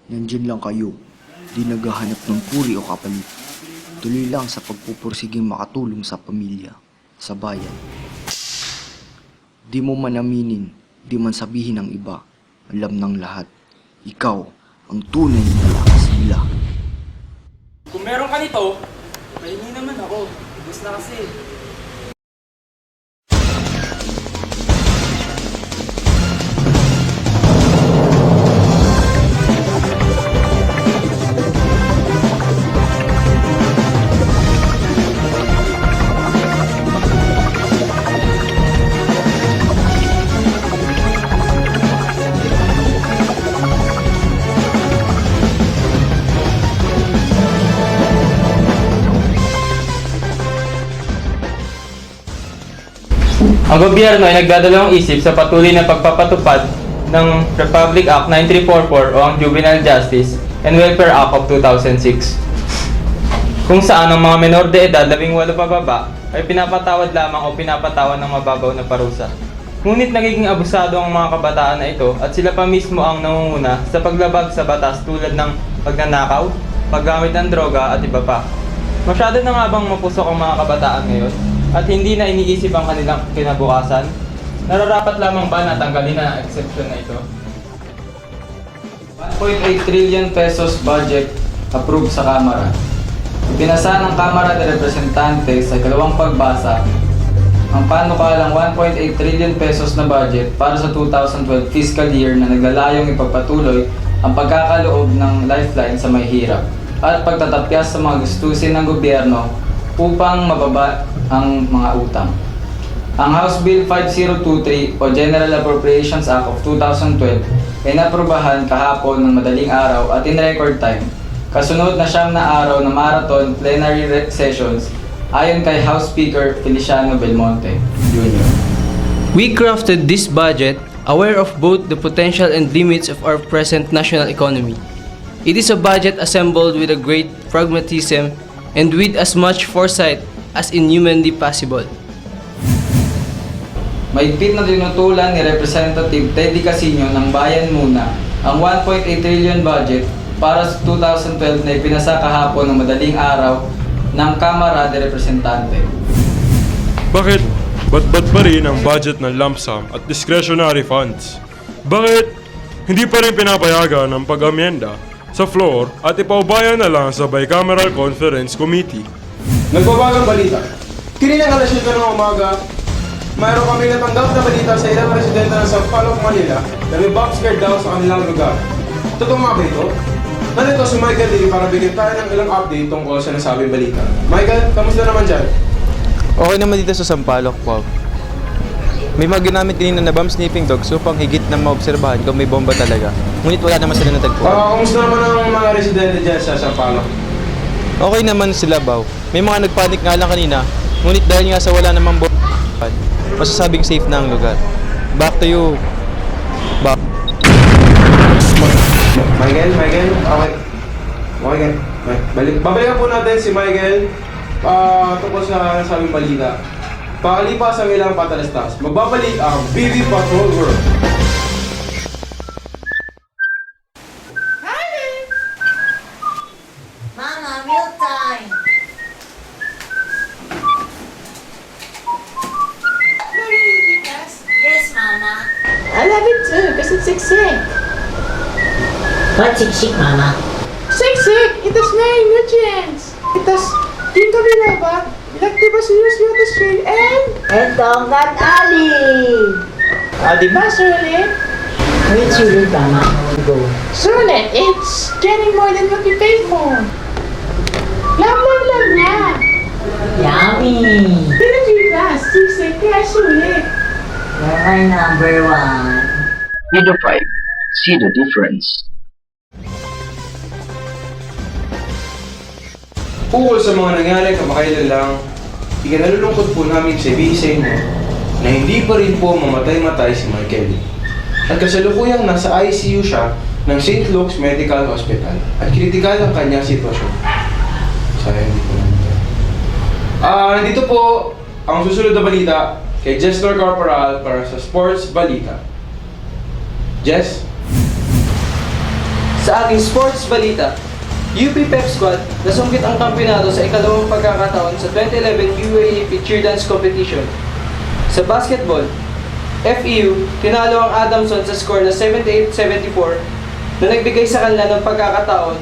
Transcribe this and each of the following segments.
Nandiyan lang kayo, di naghahanap ng puri o kapalit. Tuloy lang sa pagpupursiging makatulong sa pamilya, sa bayan. Di mo man aminin, di man sabihin ng iba, alam ng lahat. Ikaw ang tunay na lakas nila. Kung meron ka nito, kainin naman ako. Ubus na kasi. Ang gobyerno ay nagdadalawang isip sa patuloy na pagpapatupad ng Republic Act 9344 o ang Juvenile Justice and Welfare Act of 2006, kung saan ang mga menor de edad 18 pababa ay pinapatawad lamang o pinapatawan ng mababaw na parusa. Ngunit nagiging abusado ang mga kabataan na ito at sila pa mismo ang nangunguna sa paglabag sa batas tulad ng pagnanakaw, paggamit ng droga at iba pa. Masyado na nga bang mapusok ang mga kabataan ngayon? At hindi na iniisip ang kanilang kinabukasan? Nararapat lamang ba na tanggalin na ang exception na ito? 1.8 trillion pesos budget approved sa Kamara. Ipinasa ng Kamara de Representantes sa ikalawang pagbasa ang panukalang 1.8 trillion pesos na budget para sa 2012 fiscal year na naglalayong ipagpatuloy ang pagkakaloob ng lifeline sa may hirap at pagtatapyas sa mga gustusin ng gobyerno upang mababa ang mga utang. Ang House Bill 5023 o General Appropriations Act of 2012 ay naprubahan kahapon ng madaling araw at in record time, kasunod na 9 na araw na marathon plenary sessions ayon kay House Speaker Feliciano Belmonte Jr. We crafted this budget aware of both the potential and limits of our present national economy. It is a budget assembled with a great pragmatism and with as much foresight as inhumanly possible. Mahigpit na tinutulan ni Representative Teddy Casino ng Bayan Muna ang 1.8 trillion budget para sa 2012 na ipinasa kahapon ng madaling araw ng Kamara de Representante. Bakit? Ba't pa rin ang budget ng lump sum at discretionary funds? Bakit hindi pa rin pinapayagan ang pag-amyenda sa floor at ipaubayan na lang sa Bicameral Conference Committee? Nagbabagang balita. Kininang alas 7 ng umaga, mayroon kami natanggap na balita sa ilang residente ng Sampaloc, Manila na may bomb scare daw sa kanilang lugar. Totoo nga ba ito? Nandito si Michael Lee para bigyan tayo ng ilang update tungkol sa nasabing balita. Michael, kamusta naman dyan? Okay naman dito sa Sampaloc, Pop. May mga ginamit kanina na bomb sniffing dogs upang higit na maobserbahan kung may bomba talaga. Ngunit wala naman sila natagpuan. Kamusta naman ang mga residente dyan sa Sampaloc? Okay naman sila, Baw. May mga nagpanik nga lang kanina, ngunit dahil nga sa wala namang bomba, masasabing safe na ang lugar. Back to you, Baw. Michael, okay. Okay, babalikan po natin si Michael tungkol sa nasabing balita. Pakalipas ang ilang patalastas, magbabalik ang BB Patrol World. Mama, meal time! Yes, Mama. I love it too, because it's siksik. What's siksik, Mama? Siksik! It has many nutrients. It has ginkgo biloba, lactobacillus strain, and... Etongkat Ali! di ba, Sulit? Which unit, Mama? Go. Sulit, it's getting more than what you paid for. Love niya. Yummy! Pinagigas, siksik, kaya sulit. You're my number one. Video 5. See the difference. Ukol sa mga nangyari kamakailan lang, ikinalulungkot po namin sabihin sa inyo na hindi pa rin po mamatay-matay si Michael Lee. At kasalukuyang nasa ICU siya ng St. Luke's Medical Hospital at kritikal ang kanyang sitwasyon. Sayang hindi po namatay. Nandito po ang susunod na balita kay Jester Corporal para sa Sports Balita. Jess? Sa ating sports balita, UP Pep Squad nasungkit ang kampyonato sa ikalawang pagkakataon sa 2011 UAAP Cheer Dance Competition. Sa basketball, FEU tinalo ang Adamson sa score na 78-74 na nagbigay sa kanila ng pagkakataon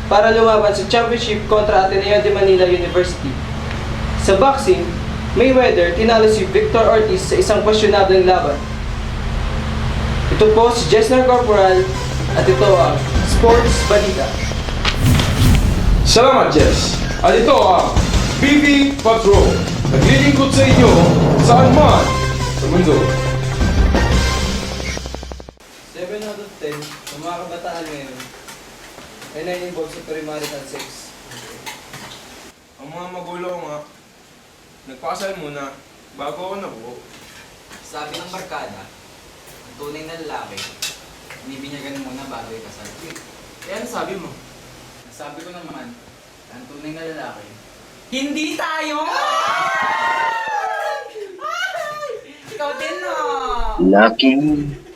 para lumaban sa championship kontra Ateneo de Manila University. Sa boxing, Mayweather tinalo si Victor Ortiz sa isang pasyonableng laban. Ito po si Jesner Corporal at ito ang Sports Balita. Salamat, Jess. At ito ang PV Patrol. Naglilingkod sa inyo saan man sa mundo. 7 out of 10 ng mga kabataan ngayon ay na-involve sa premarital sex. Ang mga magulo nga, nagpakasal muna bago ako nabuo. Sabi ng barkada, ang tunay na lalaki, binibinyagan muna bago ikasal. Eh, ano sabi mo? Sabi ko naman, ang tunay na lalaki, Hindi tayo! Ikaw din, no? Lucky me.